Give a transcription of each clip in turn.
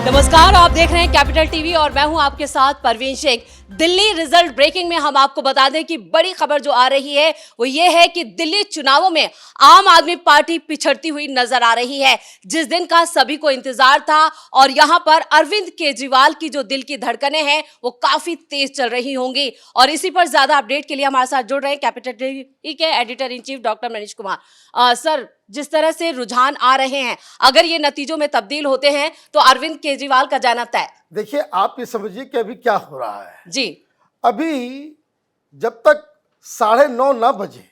नमस्कार, आप देख रहे हैं कैपिटल टीवी और मैं हूं आपके साथ परवीन शेख। दिल्ली रिजल्ट ब्रेकिंग में हम आपको बता दें कि बड़ी खबर जो आ रही है वो ये है कि दिल्ली चुनावों में आम आदमी पार्टी पिछड़ती हुई नजर आ रही है, जिस दिन का सभी को इंतजार था। और यहां पर अरविंद केजरीवाल की जो दिल की धड़कनें हैं वो काफी तेज चल रही होंगी। और इसी पर ज्यादा अपडेट के लिए हमारे साथ जुड़ रहे हैं कैपिटल टीवी के editor in chief doctor Manish Kumar. Sir, जिस तरह से रुझान आ रहे हैं, अगर ये नतीजों में तब्दील होते हैं तो अरविंद केजरीवाल का जाना तय। देखिए, आप ये समझिए कि अभी क्या हो रहा है जी। अभी जब तक 9:30 ना बजे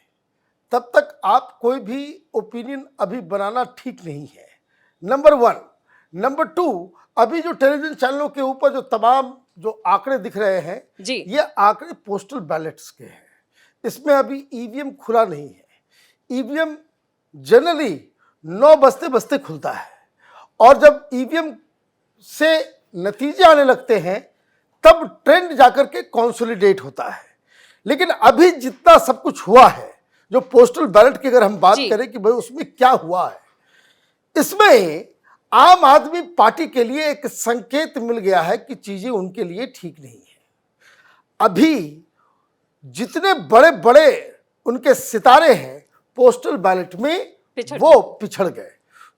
तब तक आप कोई भी ओपिनियन अभी बनाना ठीक नहीं है, नंबर 1। नंबर 2, अभी जो टेलीविजन चैनलों के ऊपर जो तमाम जो आंकड़े दिख रहे हैं जी। ये आंकड़े पोस्टल बैलेट्स के हैं। इसमें अभी ईवीएम खुला नहीं है। ईवीएम जनरली 9 बजते बजते खुलता है और जब ईवीएम से नतीजे आने लगते हैं तब ट्रेंड जाकर के कंसोलिडेट होता है। लेकिन अभी जितना सब कुछ हुआ है, जो पोस्टल बैलेट की अगर हम बात करें कि भाई उसमें क्या हुआ है, इसमें आम आदमी पार्टी के लिए एक संकेत मिल गया है कि चीजें उनके लिए ठीक नहीं है। अभी जितने बड़े बड़े उनके सितारे हैं पोस्टल बैलेट में वो पिछड़ गए।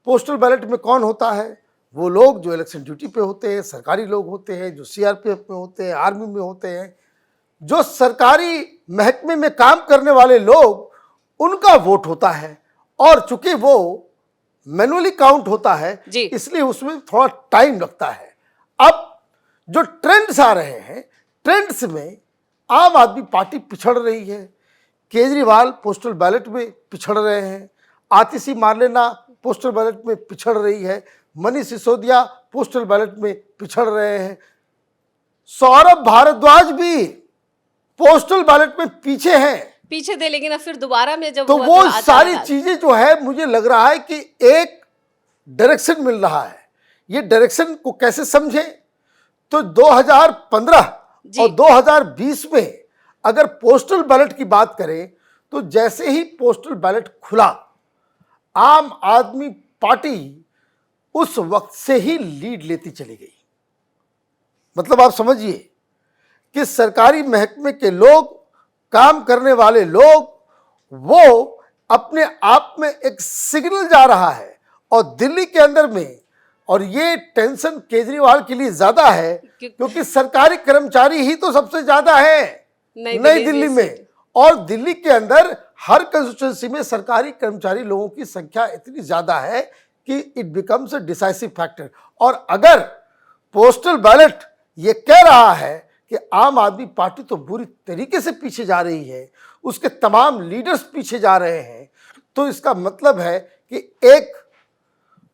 पोस्टल बैलेट में कौन होता है? वो लोग जो इलेक्शन ड्यूटी पे होते हैं, सरकारी लोग होते हैं, जो सीआरपीएफ में होते हैं, आर्मी में होते हैं, जो सरकारी महकमे में काम करने वाले लोग, उनका वोट होता है। और चूंकि वो मैनुअली काउंट होता है इसलिए उसमें थोड़ा टाइम लगता है। अब जो ट्रेंड्स आ रहे हैं, ट्रेंड्स में आम आदमी पार्टी पिछड़ रही है। केजरीवाल पोस्टल बैलेट में पिछड़ रहे हैं, आतिशी मार्लेना पोस्टल बैलेट में पिछड़ रही है, मनीष सिसोदिया पोस्टल बैलेट में पिछड़ रहे हैं, सौरभ भारद्वाज भी पोस्टल बैलेट में पीछे हैं। पीछे दे, लेकिन अब फिर दोबारा में जब तो वो सारी चीजें जो है, मुझे लग रहा है कि एक डायरेक्शन मिल रहा है। ये डायरेक्शन को कैसे समझे तो 2015 और 2020 में अगर पोस्टल बैलेट की बात करें तो जैसे ही पोस्टल बैलेट खुला, आम आदमी पार्टी उस वक्त से ही लीड लेती चली गई। मतलब आप समझिए कि सरकारी महकमे के लोग, काम करने वाले लोग, वो अपने आप में एक सिग्नल जा रहा है। और दिल्ली के अंदर में, और ये टेंशन केजरीवाल के लिए ज्यादा है क्योंकि सरकारी कर्मचारी ही तो सबसे ज्यादा है नई दिल्ली में। और दिल्ली के अंदर हर कंस्टिट्यूंसी में सरकारी कर्मचारी लोगों की संख्या इतनी ज्यादा है कि it becomes a decisive factor. और अगर पोस्टल बैलेट ये कह रहा है कि आम आदमी पार्टी तो बुरी तरीके से पीछे जा रही है, उसके तमाम लीडर्स पीछे जा रहे हैं, तो इसका मतलब है कि एक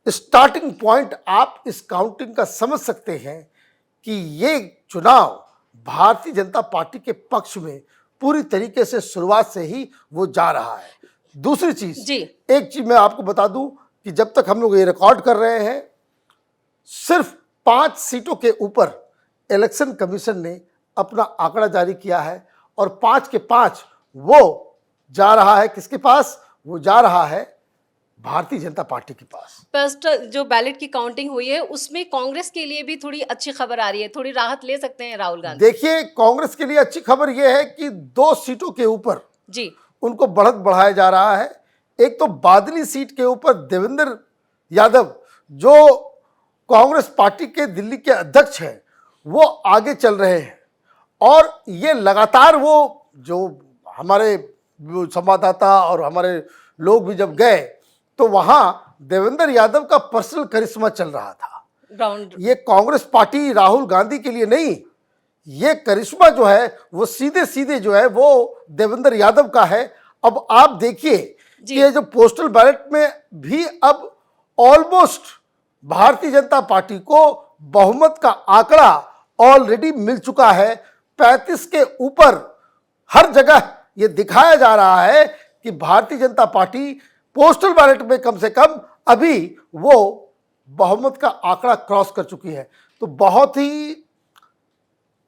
स्टार्टिंग पॉइंट आप इस काउंटिंग का समझ सकते हैं कि ये चुनाव भारतीय जनता पार्टी के पक्ष में पूरी तरीके से शुरुआत से ही वो जा रहा है। दूसरी चीज, एक चीज मैं आपको बता दूं कि जब तक हम लोग ये रिकॉर्ड कर रहे हैं, सिर्फ 5 सीटों के ऊपर इलेक्शन कमीशन ने अपना आंकड़ा जारी किया है और 5 के 5 वो जा रहा है किसके पास? वो जा रहा है भारतीय जनता पार्टी के पास। पोस्टल जो बैलेट की काउंटिंग हुई है उसमें कांग्रेस के लिए भी थोड़ी अच्छी खबर आ रही है, थोड़ी राहत ले सकते हैं राहुल गांधी। देखिए, कांग्रेस के लिए अच्छी खबर यह है कि 2 सीटों के ऊपर उनको बढ़त बढ़ाया जा रहा है। एक तो बादली सीट के ऊपर देवेंद्र यादव, जो कांग्रेस पार्टी के दिल्ली के अध्यक्ष हैं, वो आगे चल रहे हैं। और ये लगातार वो जो हमारे संवाददाता और हमारे लोग भी जब गए तो वहां देवेंद्र यादव का पर्सनल करिश्मा चल रहा था। ये कांग्रेस पार्टी राहुल गांधी के लिए नहीं, ये करिश्मा जो है वो सीधे सीधे जो है वो देवेंद्र यादव का है। अब आप देखिए कि ये जो पोस्टल बैलेट में भी अब ऑलमोस्ट भारतीय जनता पार्टी को बहुमत का आंकड़ा ऑलरेडी मिल चुका है। 35 के ऊपर हर जगह ये दिखाया जा रहा है कि Bharatiya Janata party postal ballot में कम से कम अभी वो बहुमत का आंकड़ा क्रॉस कर चुकी है। तो बहुत ही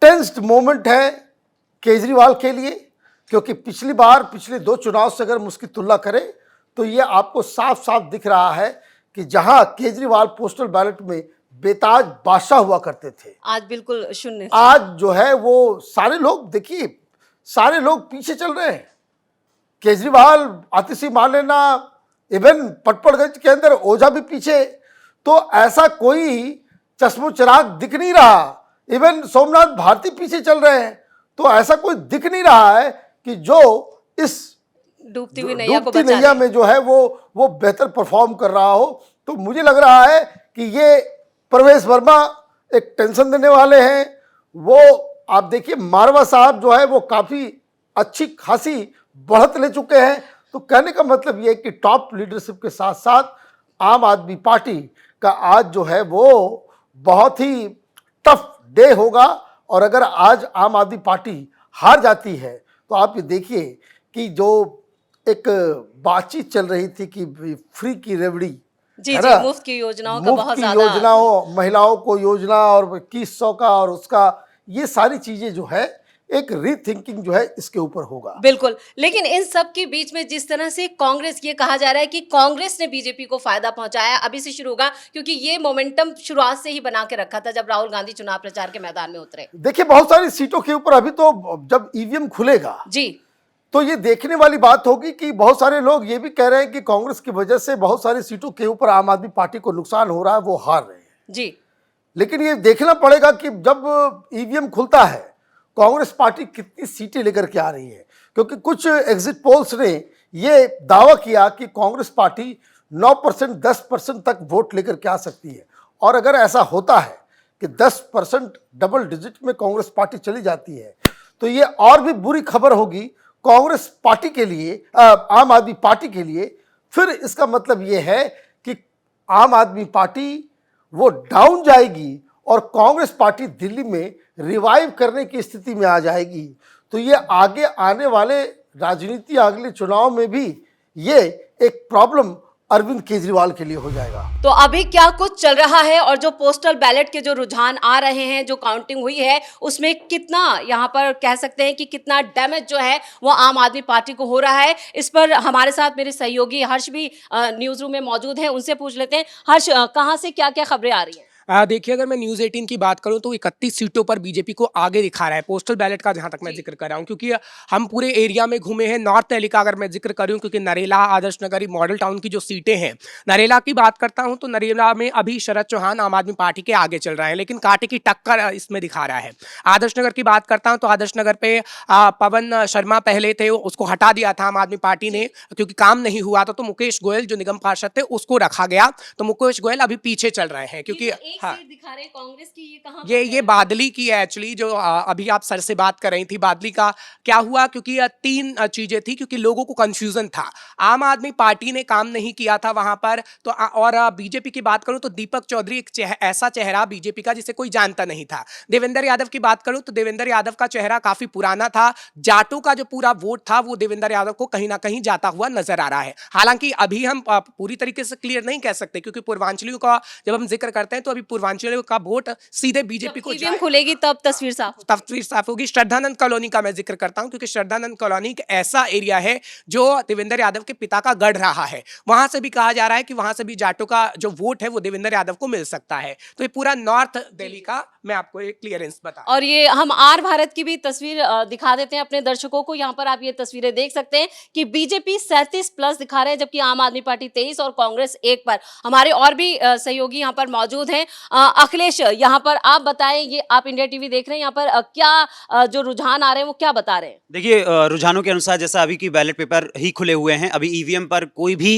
टेंस्ड मोमेंट है केजरीवाल के लिए, क्योंकि पिछले 2 चुनाव से अगर हम उसकी तुलना करें तो ये आपको साफ साफ दिख रहा है कि जहां केजरीवाल पोस्टल बैलेट में बेताज बादशाह हुआ करते थे, आज बिल्कुल शून्य। आज जो है वो सारे लोग, देखिए सारे लोग पीछे चल रहे हैं। केजरीवाल, आतिशी मार्लेना, इवन पटपड़गंज के अंदर ओझा भी पीछे। तो ऐसा कोई चश्मो चिराग दिख नहीं रहा। इवन सोमनाथ भारती पीछे चल रहे हैं। तो ऐसा कोई दिख नहीं रहा है कि जो इस डूबती हुई नैया को डूबती बचा नैया ले। में जो है वो बेहतर परफॉर्म कर रहा हो। तो मुझे लग रहा है कि ये प्रवेश वर्मा एक टेंशन देने वाले हैं। वो आप देखिए मारवा साहब जो है वो काफ़ी अच्छी खासी बढ़त ले चुके हैं। तो कहने का मतलब ये है कि टॉप लीडरशिप के साथ साथ आम आदमी पार्टी का आज जो है वो बहुत ही टफ डे होगा। और अगर आज आम आदमी पार्टी हार जाती है तो आप ये देखिए कि जो एक बातचीत चल रही थी कि फ्री की रेवड़ी, जी है जी, ना? मुफ्त की योजनाओं का मुफ्त बहुत की ज्यादा। योजनाओं, महिलाओं को योजना और 2100 का और उसका, ये सारी चीजें जो है एक रीथिंकिंग जो है इसके ऊपर होगा। बिल्कुल, लेकिन इन सब के बीच में जिस तरह से कांग्रेस, ये कहा जा रहा है कि कांग्रेस ने बीजेपी को फायदा पहुंचाया, अभी से शुरू होगा, क्योंकि ये मोमेंटम शुरुआत से ही बना के रखा था जब राहुल गांधी चुनाव प्रचार के मैदान में उतरे। देखिए बहुत सारी सीटों के ऊपर अभी तो जब ईवीएम खुलेगा जी तो ये देखने वाली बात होगी कि बहुत सारे लोग ये भी कह रहे हैं कि कांग्रेस की वजह से बहुत सारी सीटों के ऊपर आम आदमी पार्टी को नुकसान हो रहा है, वो हार रहे हैं। जी, लेकिन ये देखना पड़ेगा कि जब ईवीएम खुलता है कांग्रेस पार्टी कितनी सीटें लेकर के आ रही है। क्योंकि कुछ एग्जिट पोल्स ने ये दावा किया कि कांग्रेस पार्टी 9%, 10% तक वोट लेकर के आ सकती है। और अगर ऐसा होता है कि 10% डबल डिजिट में कांग्रेस पार्टी चली जाती है तो ये और भी बुरी खबर होगी कांग्रेस पार्टी के लिए, आम आदमी पार्टी के लिए। फिर इसका मतलब ये है कि आम आदमी पार्टी वो डाउन जाएगी और कांग्रेस पार्टी दिल्ली में रिवाइव करने की स्थिति में आ जाएगी। तो ये आगे आने वाले राजनीति, अगले चुनाव में भी ये एक प्रॉब्लम अरविंद केजरीवाल के लिए हो जाएगा। तो अभी क्या कुछ चल रहा है और जो पोस्टल बैलेट के जो रुझान आ रहे हैं, जो काउंटिंग हुई है, उसमें कितना यहाँ पर कह सकते हैं कि कितना डैमेज जो है वो आम आदमी पार्टी को हो रहा है, इस पर हमारे साथ मेरे सहयोगी हर्ष भी न्यूज रूम में मौजूद हैं, उनसे पूछ लेते हैं। हर्ष, कहाँ से क्या क्या खबरें आ रही हैं? देखिए, अगर मैं न्यूज़ 18 की बात करूं तो 31 सीटों पर बीजेपी को आगे दिखा रहा है पोस्टल बैलेट का, जहां तक मैं जिक्र कर रहा हूं, क्योंकि हम पूरे एरिया में घूमे हैं। नॉर्थ दिल्ली का अगर मैं जिक्र करूं, क्योंकि नरेला, आदर्श नगर, मॉडल टाउन की जो सीटें हैं, नरेला की बात करता हूं तो नरेला में अभी शरद चौहान आम आदमी पार्टी के आगे चल रहे हैं, लेकिन कांटे की टक्कर इसमें दिखा रहा है। आदर्श नगर की बात करता हूँ तो आदर्श नगर पे पवन शर्मा पहले थे, उसको हटा दिया था आम आदमी पार्टी ने क्योंकि काम नहीं हुआ था। तो मुकेश गोयल जो निगम पार्षद थे उसको रखा गया, तो मुकेश गोयल अभी पीछे चल रहे हैं क्योंकि हाँ, दिखा रहे हैं कांग्रेस की, ये कहां ये बादली की है एक्चुअली, जो अभी आप सर से बात कर रही थी। बादली का क्या हुआ, क्योंकि तीन चीजें थी, क्योंकि लोगों को कंफ्यूजन था। आम आदमी पार्टी ने काम नहीं किया था वहां पर, तो और बीजेपी की बात करूं तो दीपक चौधरी एक ऐसा चेहरा बीजेपी का जिसे कोई जानता नहीं था। देवेंद्र यादव की बात करूं तो देवेंद्र यादव का चेहरा काफी पुराना था। जाटों का जो पूरा वोट था वो देवेंद्र यादव को कहीं ना कहीं जाता हुआ नजर आ रहा है। हालांकि अभी हम पूरी तरीके से क्लियर नहीं कह सकते, क्योंकि पूर्वांचलियों का जब हम जिक्र करते हैं तो अभी पूर्वांचलियों का वोट सीधे बीजेपी को ईवीएम खुलेगी तब तस्वीर साफ होगी। श्रद्धानंद कॉलोनी का मैं जिक्र करता हूं, क्योंकि श्रद्धानंद कॉलोनी एक ऐसा एरिया है जो देवेंद्र यादव के पिता का गढ़ रहा है। वहां से भी कहा जा रहा है कि वहां से भी जाटों का जो वोट है वो देवेंद्र यादव को मिल सकता है। तो ये पूरा नॉर्थ दिल्ली का मैं आपको एक क्लियरेंस बता। और ये हम आर भारत की भी तस्वीर दिखा देते हैं अपने दर्शकों को। यहाँ पर आप ये तस्वीरें देख सकते हैं कि बीजेपी 37+ दिखा रहे हैं, जबकि आम आदमी पार्टी 23 और कांग्रेस 1 पर। हमारे और भी सहयोगी यहाँ पर मौजूद हैं। अखिलेश, यहाँ पर आप बताएं, ये आप इंडिया टीवी देख रहे हैं, यहाँ पर क्या जो रुझान आ रहे हैं वो क्या बता रहे हैं? देखिए, रुझानों के अनुसार जैसा अभी की बैलेट पेपर ही खुले हुए हैं, अभी ईवीएम पर कोई भी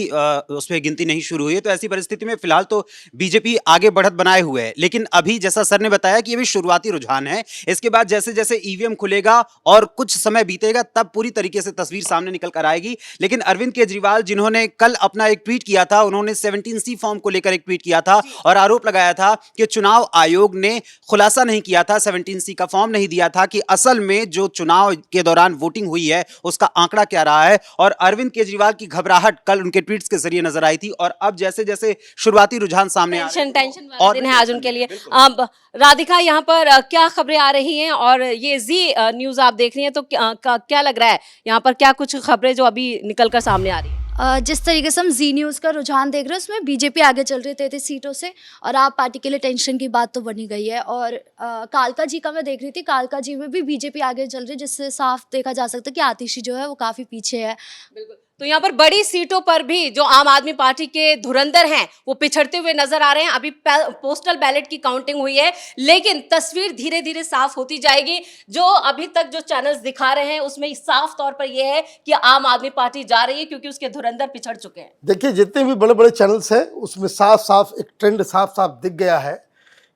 उसमें गिनती नहीं शुरू हुई है, तो ऐसी परिस्थिति में फिलहाल तो बीजेपी आगे बढ़त बनाए हुए है। लेकिन अभी जैसा सर ने बताया कि ये भी शुरुआती रुझान है, इसके बाद जैसे जैसे ईवीएम खुलेगा और कुछ समय बीतेगा तब पूरी तरीके से तस्वीर सामने निकल कर आएगी। लेकिन अरविंद केजरीवाल, जिन्होंने कल अपना एक ट्वीट किया था, उन्होंने 17C फॉर्म को लेकर एक ट्वीट किया था और आरोप लगाया था कि चुनाव आयोग ने खुलासा नहीं किया था, 17C का फॉर्म नहीं दिया था कि असल में जो चुनाव के दौरान वोटिंग हुई है उसका आंकड़ा क्या रहा है। और अरविंद केजरीवाल की घबराहट कल उनके ट्वीट्स के जरिए नजर आई थी। और अब जैसे जैसे शुरुआती रुझान सामने आ रहे हैं, टेंशन वाला दिन है आज उनके लिए। अब राधिका, यहाँ पर क्या खबरें आ रही हैं और ये जी न्यूज आप देख रही हैं, तो क्या लग रहा है यहाँ पर, क्या कुछ खबरें जो अभी निकल कर सामने आ रही है? जिस तरीके से हम जी न्यूज़ का रुझान देख रहे हैं उसमें बीजेपी आगे चल रही है 33 सीटों से, और आप पार्टी के लिए टेंशन की बात तो बनी गई है। और कालका जी का मैं देख रही थी, कालका जी में भी बीजेपी आगे चल रही है, जिससे साफ देखा जा सकता है कि आतिशी जो है वो काफ़ी पीछे है। बिल्कुल। तो यहाँ पर बड़ी सीटों पर भी जो आम आदमी पार्टी के धुरंधर हैं वो पिछड़ते हुए नजर आ रहे हैं। अभी पोस्टल बैलेट की काउंटिंग हुई है, लेकिन तस्वीर धीरे धीरे साफ होती जाएगी। जो अभी तक जो चैनल्स दिखा रहे हैं उसमें साफ तौर पर यह है कि आम आदमी पार्टी जा रही है, क्योंकि उसके धुरंधर पिछड़ चुके हैं। देखिए, जितने भी बड़े बड़े चैनल्स हैं उसमें साफ साफ एक ट्रेंड साफ साफ दिख गया है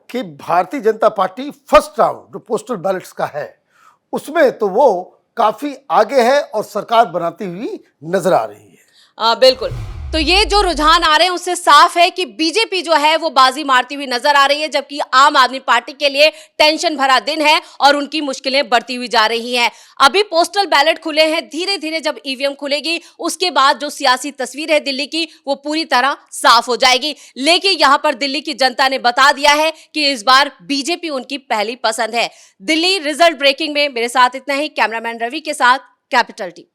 कि Bharatiya Janata party first round जो पोस्टल बैलेट्स का है उसमें तो वो काफी आगे है और सरकार बनाती हुई नजर आ रही है। बिल्कुल। तो ये जो रुझान आ रहे हैं उससे साफ है कि बीजेपी जो है वो बाजी मारती हुई नजर आ रही है, जबकि आम आदमी पार्टी के लिए टेंशन भरा दिन है और उनकी मुश्किलें बढ़ती हुई जा रही हैं। अभी पोस्टल बैलेट खुले हैं, धीरे धीरे जब ईवीएम खुलेगी उसके बाद जो सियासी तस्वीर है दिल्ली की वो पूरी तरह साफ हो जाएगी। लेकिन यहां पर दिल्ली की जनता ने बता दिया है कि इस बार बीजेपी उनकी पहली पसंद है। दिल्ली रिजल्ट ब्रेकिंग में मेरे साथ इतना ही। कैमरामैन रवि के साथ कैपिटल टीवी।